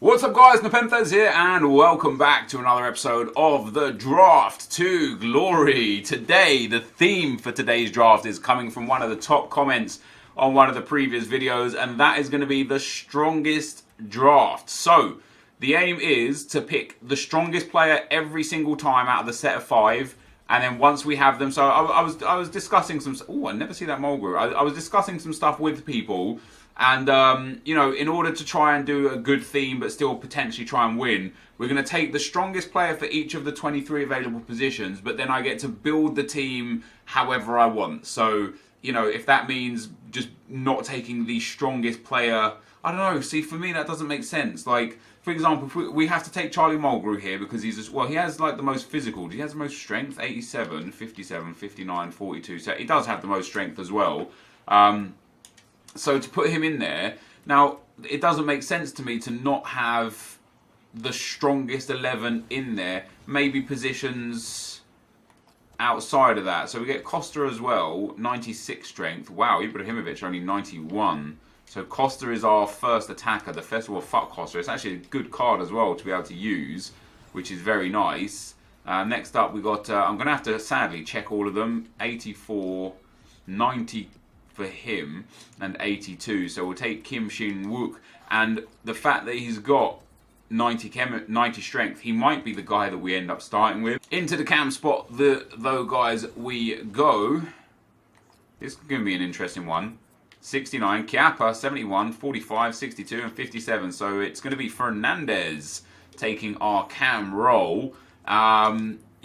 What's up guys, NepentheZ here and welcome back to another episode of the Draft to Glory. Today, the theme for today's draft is coming from one of the top comments on one of the previous videos, and that is going to be the strongest draft. So, the aim is to pick the strongest player every single time out of the set of 5, and then once we have them, so I was discussing some, oh, I never see that Mulgrew. I was discussing some stuff with people. And, you know, in order to try and do a good theme but still potentially try and win, we're going to take the strongest player for each of the 23 available positions, but then I get to build the team however I want. So, you know, if that means just not taking the strongest player, I don't know. See, for me, that doesn't make sense. Like, for example, if we have to take Charlie Mulgrew here because he's just, well, he has like the most physical. He has the most strength, 87, 57, 59, 42. So he does have the most strength as well. So to put him in there, now it doesn't make sense to me to not have the strongest 11 in there. Maybe positions outside of that. So we get Costa as well, 96 strength. Wow, Ibrahimovic only 91. So Costa is our first attacker, the Festival of FUT Costa. It's actually a good card as well to be able to use, which is very nice. Next up we got, I'm going to have to sadly check all of them, 84, 90 for him, and 82. So we'll take Kim Shin-wook, and the fact that he's got 90 strength, he might be the guy that we end up starting with. Into the cam spot, though, guys, we go. This is going to be an interesting one. 69, Chiappa, 71, 45, 62, and 57. So it's going to be Fernandez taking our cam role.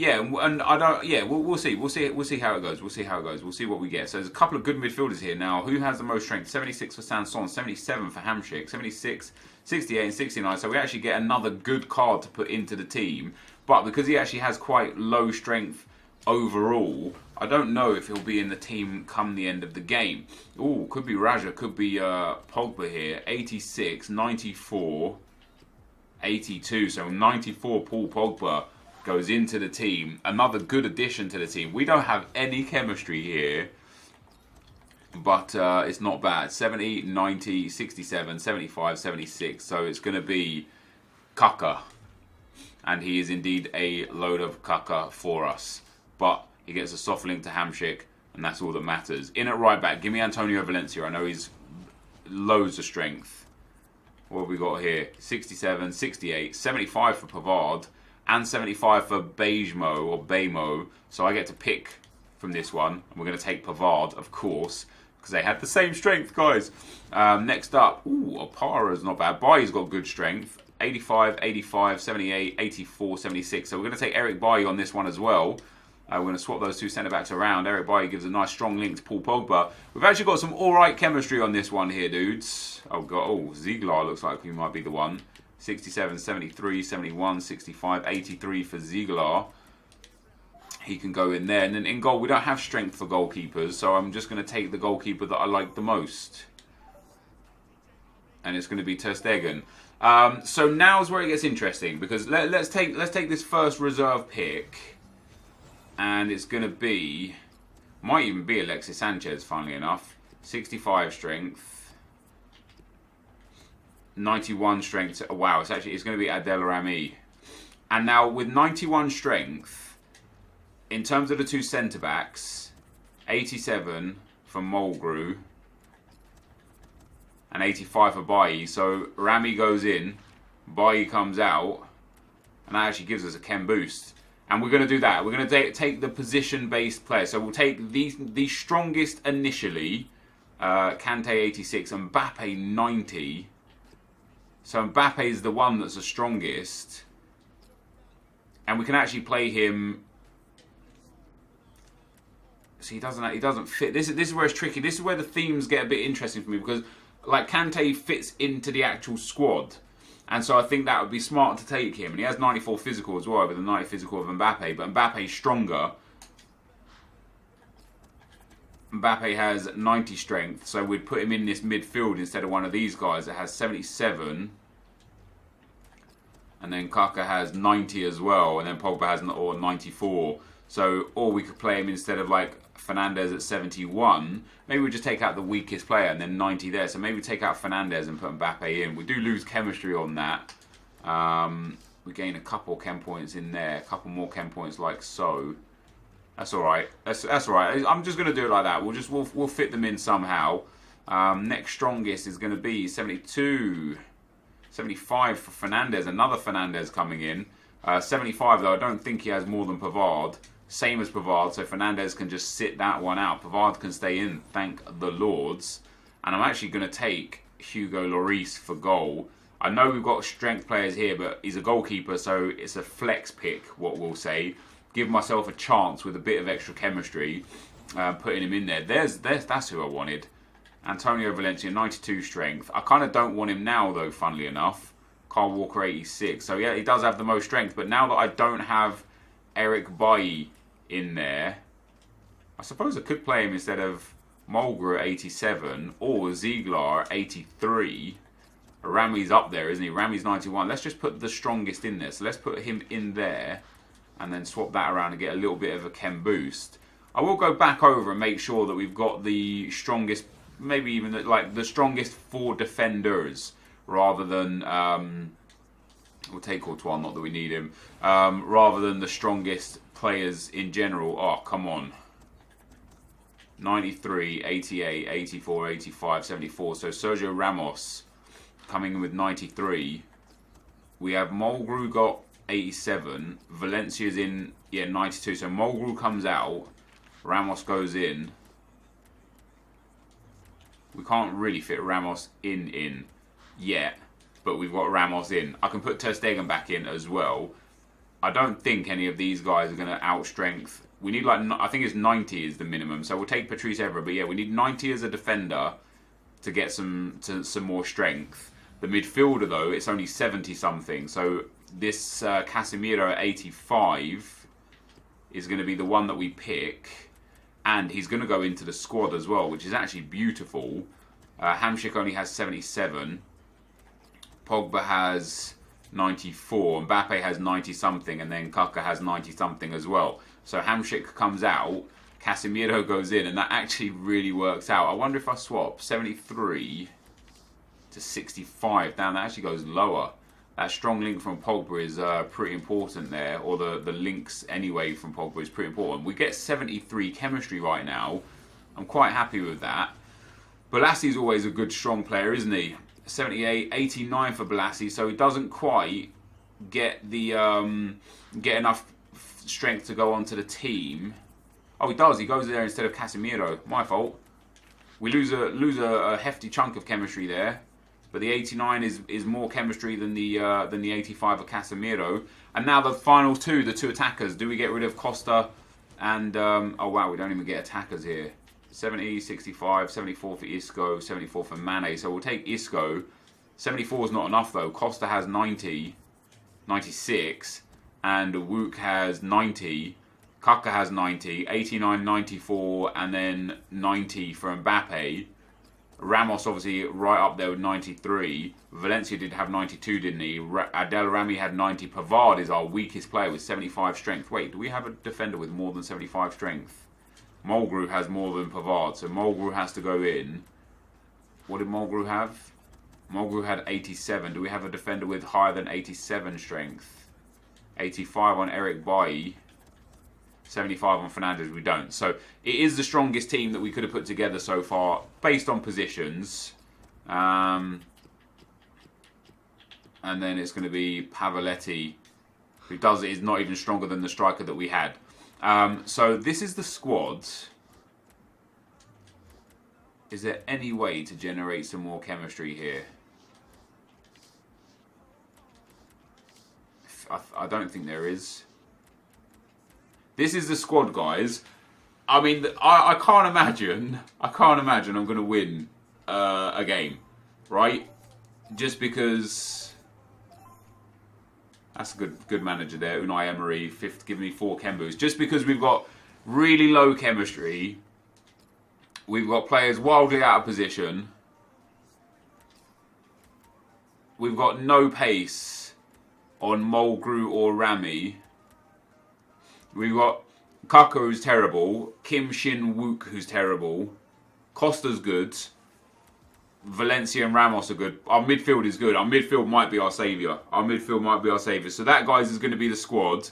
Yeah, and I don't. Yeah, we'll see. We'll see how it goes. We'll see how it goes. We'll see what we get. So there's a couple of good midfielders here now. Who has the most strength? 76 for Sanson, 77 for Hamsik, 76, 68, and 69. So we actually get another good card to put into the team. But because he actually has quite low strength overall, I don't know if he'll be in the team come the end of the game. Ooh, could be Raja, could be Pogba here. 86, 94, 82. So 94 Paul Pogba goes into the team. Another good addition to the team. We don't have any chemistry here, but it's not bad. 70, 90, 67, 75, 76. So it's going to be Kaka. And he is indeed a load of Kaka for us. But he gets a soft link to Hamsik, and that's all that matters. In at right back, give me Antonio Valencia. I know he's loads of strength. What have we got here? 67, 68, 75 for Pavard, and 75 for Bejmo. So I get to pick from this one. And we're going to take Pavard, of course, because they had the same strength, guys. Next up, ooh, Opara's not bad. Bailly's got good strength. 85, 85, 78, 84, 76. So we're going to take Eric Bailly on this one as well. We're going to swap those two centre-backs around. Eric Bailly gives a nice strong link to Paul Pogba. We've actually got some alright chemistry on this one here, dudes. Oh, God. Oh, Ziegler looks like he might be the one. 67, 73, 71, 65, 83 for Ziegler. He can go in there. And then in goal, we don't have strength for goalkeepers, so I'm just going to take the goalkeeper that I like the most. And it's going to be Ter Stegen. So now's where it gets interesting, because let's take this first reserve pick. And it's going to be, might even be Alexis Sanchez, funnily enough. 65 strength. 91 strength. Wow, it's going to be Adel Rami. And now with 91 strength, in terms of the two centre backs, 87 for Mulgrew and 85 for Bailly. So Rami goes in, Bailly comes out, and that actually gives us a chem boost. And we're going to do that. We're going to take the position-based player. So we'll take the strongest initially. Kante 86, Mbappe 90. So Mbappe is the one that's the strongest. And we can actually play him. See, he doesn't fit. This is where it's tricky. This is where the themes get a bit interesting for me, because like Kante fits into the actual squad. And so I think that would be smart to take him. And he has 94 physical as well, with the 90 physical of Mbappe. But Mbappe's stronger. Mbappe has 90 strength, so we'd put him in this midfield instead of one of these guys that has 77. And then Kaka has 90 as well, and then Pogba has 94. So, or we could play him instead of like Fernandez at 71. Maybe we just take out the weakest player and then 90 there. So maybe take out Fernandez and put Mbappe in. We do lose chemistry on that. We gain a couple chem points in there, a couple more chem points like so. That's all right. That's all right. I'm just going to do it like that. We'll fit them in somehow. Next strongest is going to be 72, 75 for Fernandez. Another Fernandez coming in. 75 though. I don't think he has more than Pavard. Same as Pavard, so Fernandez can just sit that one out. Pavard can stay in. Thank the Lords. And I'm actually going to take Hugo Lloris for goal. I know we've got strength players here, but he's a goalkeeper, so it's a flex pick, what we'll say. Give myself a chance with a bit of extra chemistry, putting him in there. That's who I wanted. Antonio Valencia, 92 strength. I kind of don't want him now, though, funnily enough. Kyle Walker, 86. So, yeah, he does have the most strength. But now that I don't have Eric Bailly in there, I suppose I could play him instead of Mulgrew at 87 or Ziegler at 83. Rami's up there, isn't he? Rami's 91. Let's just put the strongest in there. So let's put him in there and then swap that around and get a little bit of a chem boost. I will go back over and make sure that we've got the strongest, maybe even the strongest 4 defenders rather than, we'll take Courtois, not that we need him, rather than the strongest players in general. Oh, come on. 93, 88, 84, 85, 74. So Sergio Ramos coming in with 93. We have Mulgrew got 87. Valencia's in, 92. So Mulgrew comes out. Ramos goes in. We can't really fit Ramos in yet, but we've got Ramos in. I can put Ter Stegen back in as well. I don't think any of these guys are going to outstrength. We need I think it's 90 is the minimum. So we'll take Patrice Evra, but yeah, we need 90 as a defender to get some more strength. The midfielder though, it's only 70 something. So this Casemiro at 85 is going to be the one that we pick, and he's going to go into the squad as well, which is actually beautiful. Hamsik only has 77. Pogba has 94. Mbappe has 90 something, and then Kaka has 90 something as well. So Hamsik comes out, Casemiro goes in, and that actually really works out. I wonder if I swap 73 to 65. Damn, that actually goes lower. That strong link from Pogba is pretty important there, or the links anyway from Pogba is pretty important. We get 73 chemistry right now. I'm quite happy with that. Bolassi's always a good strong player, isn't he? 78, 89 for Bolasie, so he doesn't quite get the get enough strength to go onto the team. Oh, he does. He goes there instead of Casemiro. My fault. We lose a hefty chunk of chemistry there, but the 89 is more chemistry than the 85 of Casemiro. And now the final two, the two attackers. Do we get rid of Costa and oh wow, we don't even get attackers here. 70, 65, 74 for Isco, 74 for Mane. So we'll take Isco. 74 is not enough though. Costa has 90, 96, and Wook has 90. Kaka has 90, 89, 94, and then 90 for Mbappe. Ramos obviously right up there with 93. Valencia did have 92, didn't he? Adel Rami had 90. Pavard is our weakest player with 75 strength. Wait, do we have a defender with more than 75 strength? Mulgrew has more than Pavard, so Mulgrew has to go in. What did Mulgrew have? Mulgrew had 87. Do we have a defender with higher than 87 strength? 85 on Eric Bailly. 75 on Fernandez. We don't. So it is the strongest team that we could have put together so far, based on positions. And then it's going to be Pavoletti, who is not even stronger than the striker that we had. So this is the squad. Is there any way to generate some more chemistry here? I don't think there is. This is the squad, guys. I mean, I can't imagine I'm going to win a game, right? Just because that's a good manager there, Unai Emery, fifth, giving me 4 chem boosts. Just because we've got really low chemistry, we've got players wildly out of position, we've got no pace on Mulgrew or Rami. We've got Kaka, who's terrible. Kim Shin Wook, who's terrible. Costa's good. Valencia and Ramos are good. Our midfield is good. Our midfield might be our saviour. So that, guys, is going to be the squad.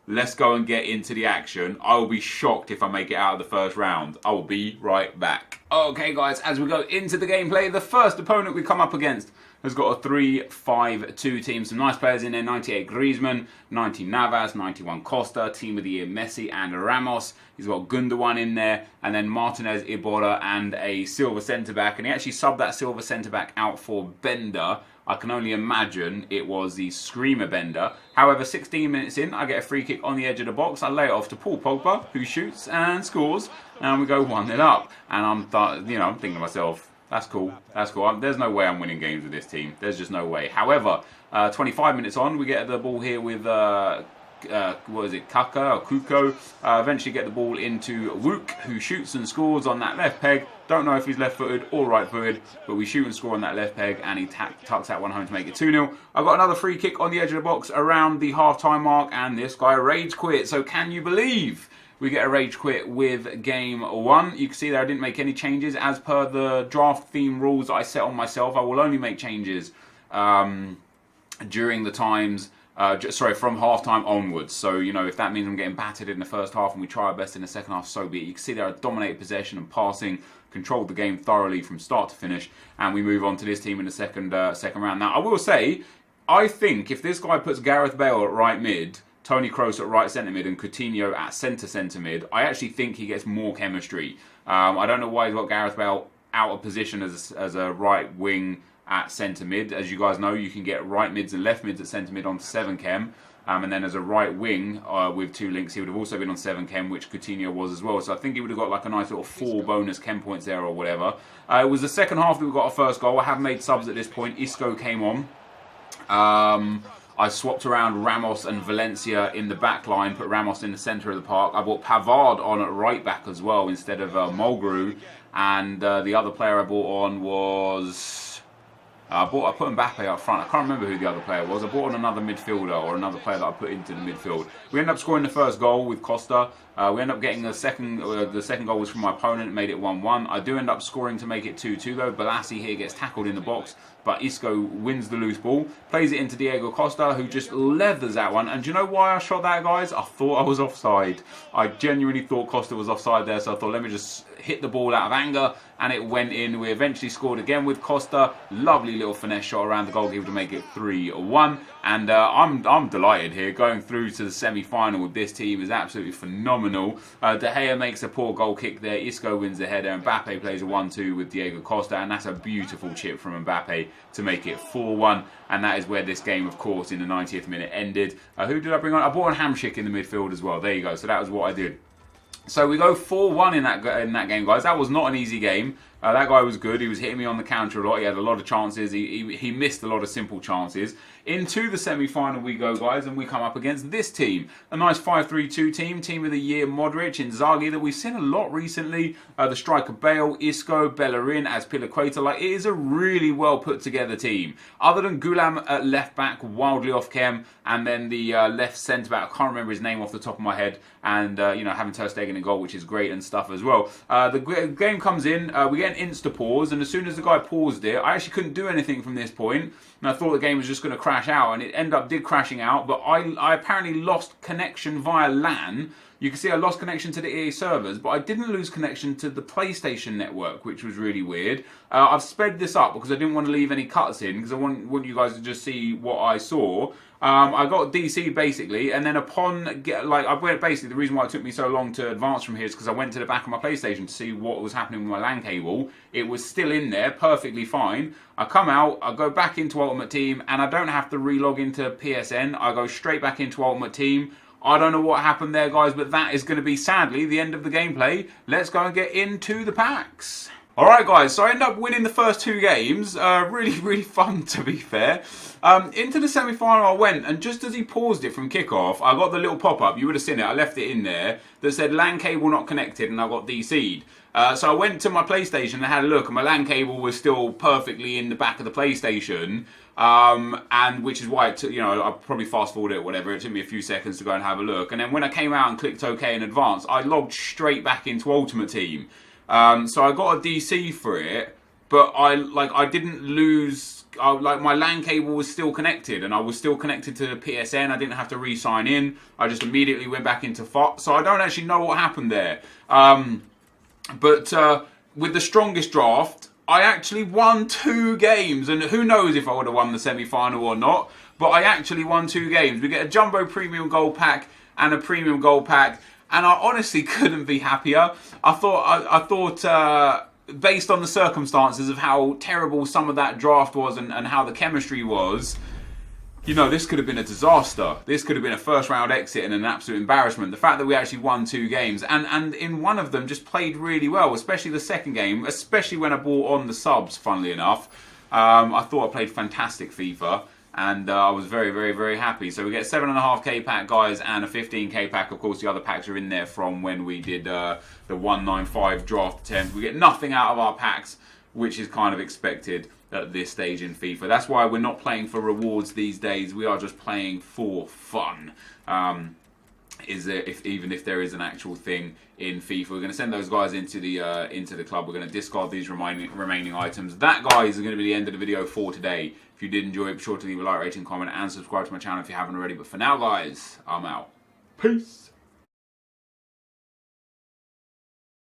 Let's go and get into the action. I will be shocked if I make it out of the first round. I will be right back. Okay, guys, as we go into the gameplay, the first opponent we come up against has got a 3-5-2 team. Some nice players in there. 98 Griezmann, 90 Navas, 91 Costa, Team of the Year Messi and Ramos. He's got Gundogan in there, and then Martinez, Iborra, and a silver centre-back. And he actually subbed that silver centre-back out for Bender. I can only imagine it was the Screamer Bender. However, 16 minutes in, I get a free kick on the edge of the box. I lay it off to Paul Pogba, who shoots and scores. And we go 1-0 up. And I'm thinking to myself, that's cool. There's no way I'm winning games with this team. There's just no way. However, 25 minutes on, we get the ball here with Kaka or Kuko. Eventually get the ball into Wook, who shoots and scores on that left peg. Don't know if he's left-footed or right-footed, but we shoot and score on that left peg, and he tucks that one home to make it 2-0. I got another free kick on the edge of the box around the half-time mark, and this guy rage quit. So can you believe we get a rage quit with game 1? You can see there I didn't make any changes. As per the draft theme rules that I set on myself, I will only make changes during the times, from half-time onwards. So, if that means I'm getting battered in the first half and we try our best in the second half, so be it. You can see there I dominated possession and passing, controlled the game thoroughly from start to finish, and we move on to this team in the second round. Now, I will say, I think if this guy puts Gareth Bale at right mid, Toni Kroos at right centre mid and Coutinho at centre mid, I actually think he gets more chemistry. I don't know why he's got Gareth Bale out of position as a right wing at centre mid. As you guys know, you can get right mids and left mids at centre mid on 7 chem. And then as a right wing with 2 links, he would have also been on 7 chem, which Coutinho was as well. So I think he would have got like a nice little 4 bonus chem points there or whatever. It was the second half that we got our first goal. I have made subs at this point. Isco came on. I swapped around Ramos and Valencia in the back line, put Ramos in the centre of the park. I brought Pavard on at right back as well instead of Mulgrew. And the other player I brought on was... I put Mbappe up front. I can't remember who the other player was. I brought on another midfielder or another player that I put into the midfield. We ended up scoring the first goal with Costa. We ended up getting the second goal was from my opponent, made it 1-1. I do end up scoring to make it 2-2 though. Balassi here gets tackled in the box, but Isco wins the loose ball, plays it into Diego Costa, who just leathers that one. And do you know why I shot that, guys? I thought I was offside. I genuinely thought Costa was offside there, so I thought, let me just hit the ball out of anger, and it went in. We eventually scored again with Costa. Lovely little finesse shot around the goalkeeper to make it 3-1. And I'm delighted here. Going through to the semi-final with this team is absolutely phenomenal. De Gea makes a poor goal kick there. Isco wins the header. Mbappe plays a 1-2 with Diego Costa. And that's a beautiful chip from Mbappe to make it 4-1. And that is where this game, of course, in the 90th minute ended. Who did I bring on? I brought on Hamsik in the midfield as well. There you go. So that was what I did. So we go 4-1 in that game, guys. That was not an easy game. That guy was good. He was hitting me on the counter a lot. He had a lot of chances. He missed a lot of simple chances. Into the semi-final we go, guys, and we come up against this team. A nice 5-3-2 team. Team of the Year Modric, Inzaghi, that we've seen a lot recently. The striker Bale, Isco, Bellerin as Pilaqueta. Like, it is a really well put together team. Other than Gulam at left back, wildly off chem, and then the left centre back, I can't remember his name off the top of my head, and having Ter Stegen in goal, which is great and stuff as well. The game comes in, we get an insta pause, and as soon as the guy paused it, I actually couldn't do anything from this point, and I thought the game was just going to crash out, and it did crashing out, but I apparently lost connection via LAN. You can see I lost connection to the EA servers, but I didn't lose connection to the PlayStation network, which was really weird. I've sped this up because I didn't want to leave any cuts in, because I want you guys to just see what I saw. I got DC basically, and then basically the reason why it took me so long to advance from here is because I went to the back of my PlayStation to see what was happening with my LAN cable. It was still in there, perfectly fine. I come out, I go back into Ultimate Team, and I don't have to relog into PSN. I go straight back into Ultimate Team. I don't know what happened there, guys, but that is going to be, sadly, the end of the gameplay. Let's go and get into the packs. Alright, guys, so I ended up winning the first 2 games. Really, really fun, to be fair. Into the semi-final I went, and just as he paused it from kickoff, I got the little pop-up. You would have seen it. I left it in there that said LAN cable not connected, and I got DC'd. So I went to my PlayStation and had a look, and my LAN cable was still perfectly in the back of the PlayStation. And which is why it took, I probably fast forwarded it or whatever. It took me a few seconds to go and have a look. And then when I came out and clicked OK in advance, I logged straight back into Ultimate Team. So I got a DC for it. but I didn't lose. Like my LAN cable was still connected, and I was still connected to the PSN. I didn't have to re-sign in. I just immediately went back into FUT. So I don't actually know what happened there. But with the strongest draft, I actually won 2 games, and who knows if I would have won the semi-final or not. But I actually won 2 games. We get a jumbo premium gold pack and a premium gold pack, and I honestly couldn't be happier. I thought. Based on the circumstances of how terrible some of that draft was and how the chemistry was, you know, this could have been a disaster. This could have been a first round exit and an absolute embarrassment. The fact that we actually won 2 games and in one of them just played really well, especially the second game, especially when I brought on the subs, funnily enough. I thought I played fantastic FIFA. And I was very, very, very happy. So we get 7.5k pack, guys, and a 15k pack. Of course, the other packs are in there from when we did the 195 draft attempt. We get nothing out of our packs, which is kind of expected at this stage in FIFA. That's why we're not playing for rewards these days. We are just playing for fun. Even if there is an actual thing in FIFA, we're going to send those guys into the club. We're going to discard these remaining items. That, guys, is going to be the end of the video for today. If you did enjoy it, be sure to leave a like, rating, comment, and subscribe to my channel if you haven't already. But for now, guys, I'm out. Peace.